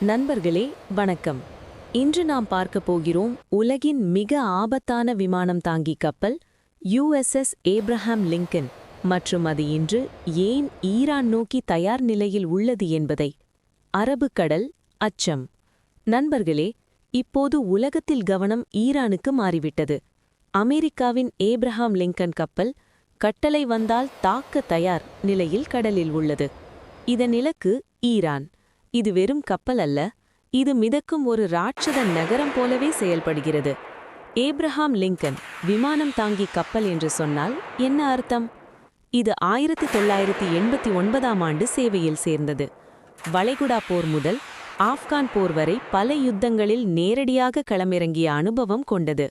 நண்பர்களே வணக்கம். இன்று நாம் பார்க்க போகிறோம் உலகின் மிக ஆபத்தான விமானம் தாங்கி கப்பல் USS ஏப்ரஹாம் லிங்கன் மற்றும் அது இன்று ஏன் ஈரான் நோக்கி தயார் நிலையில் உள்ளது என்பதை. அரபு கடல் அச்சம். நண்பர்களே, இப்போது உலகத்தில் கவனம் ஈரானுக்கு மாறிவிட்டது. அமெரிக்காவின் ஏப்ரஹாம் லிங்கன் கப்பல் கட்டளை வந்தால் தாக்க தயார் நிலையில் கடலில் உள்ளது. இதன் இலக்கு ஈரான். இது வெறும் கப்பல் அல்ல, இது மிதக்கும் ஒரு ராட்சத நகரம் போலவே செயல்படுகிறது. ஏப்ரஹாம் லிங்கன் விமானம் தாங்கி கப்பல் என்று சொன்னால் என்ன அர்த்தம்? இது 1989ஆம் ஆண்டு சேவையில் சேர்ந்தது. வளைகுடா போர் முதல் ஆப்கான் போர் வரை பல யுத்தங்களில் நேரடியாக களமிறங்கிய அனுபவம் கொண்டது.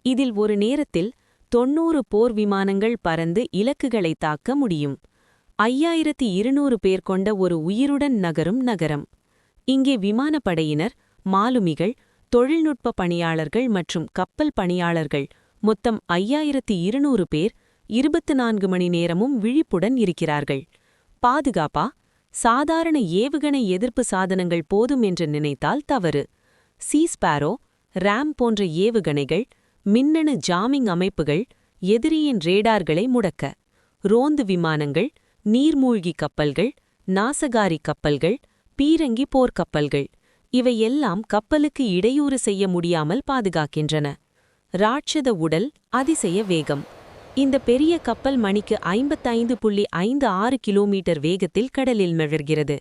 இதில் ஒரு நேரத்தில் 90 போர் விமானங்கள் பறந்து இலக்குகளை தாக்க முடியும். 5200 பேர் கொண்ட ஒரு உயிருடன் நகரும் நகரம். இங்கே விமானப்படையினர், மாலுமிகள், தொழில்நுட்ப பணியாளர்கள் மற்றும் கப்பல் பணியாளர்கள் மொத்தம் 5200 பேர் 24 மணி நேரமும் விழிப்புடன் இருக்கிறார்கள். பாதுகாப்பா? சாதாரண ஏவுகணை எதிர்ப்பு சாதனங்கள் போதும் என்று நினைத்தால் தவறு. சீஸ்பாரோ, ராம் போன்ற ஏவுகணைகள், மின்னணு ஜாமிங் அமைப்புகள், எதிரியின் ரேடார்களை முடக்க. ரோந்து விமானங்கள், நீர்மூழ்கி கப்பல்கள், நாசகாரி கப்பல்கள், பீரங்கி போர்க்கப்பல்கள் இவையெல்லாம் கப்பலுக்கு இடையூறு செய்ய முடியாமல் பாதுகாக்கின்றன. ராட்சத அதிசய வேகம். இந்த பெரிய கப்பல் மணிக்கு 55.56 கிலோமீட்டர் வேகத்தில் கடலில் நகர்கிறது.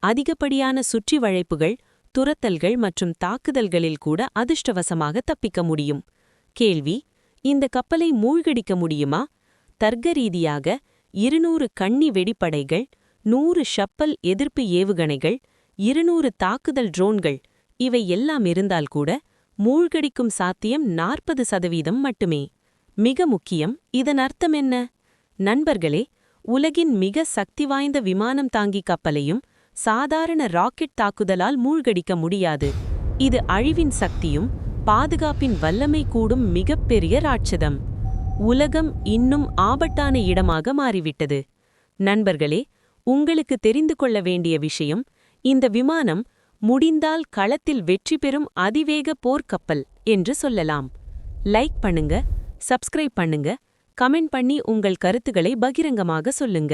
அதிகப்படியான சுற்றி வளைப்புகள், துரத்தல்கள் மற்றும் தாக்குதல்களில் கூட அதிர்ஷ்டவசமாக தப்பிக்க முடியும். கேள்வி: இந்த கப்பலை மூழ்கடிக்க முடியுமா? தர்க்க ரீதியாக 200 கண்ணி வெடிப்படைகள், 100 ஷப்பல் எதிர்ப்பு ஏவுகணைகள், 200 தாக்குதல் ட்ரோன்கள் இவை எல்லாம் இருந்தால் கூட மூழ்கடிக்கும் சாத்தியம் 40% மட்டுமே. மிக முக்கியம், இதன் அர்த்தம் என்ன? நண்பர்களே, உலகின் மிக சக்தி வாய்ந்த விமானம் தாங்கி கப்பலையும் சாதாரண ராக்கெட் தாக்குதலால் மூழ்கடிக்க முடியாது. இது அழிவின் சக்தியும் பாதுகாப்பின் வல்லமை கூடும் மிகப்பெரிய ராட்சதம். உலகம் இன்னும் ஆபத்தான இடமாக மாறிவிட்டது. நண்பர்களே, உங்களுக்கு தெரிந்து கொள்ள வேண்டிய விஷயம், இந்த விமானம் முடிந்தால் களத்தில் வெற்றி பெறும் அதிவேக போர்க்கப்பல் என்று சொல்லலாம். லைக் பண்ணுங்க, சப்ஸ்கிரைப் பண்ணுங்க, கமெண்ட் பண்ணி உங்கள் கருத்துக்களை பகிரங்கமாக சொல்லுங்க.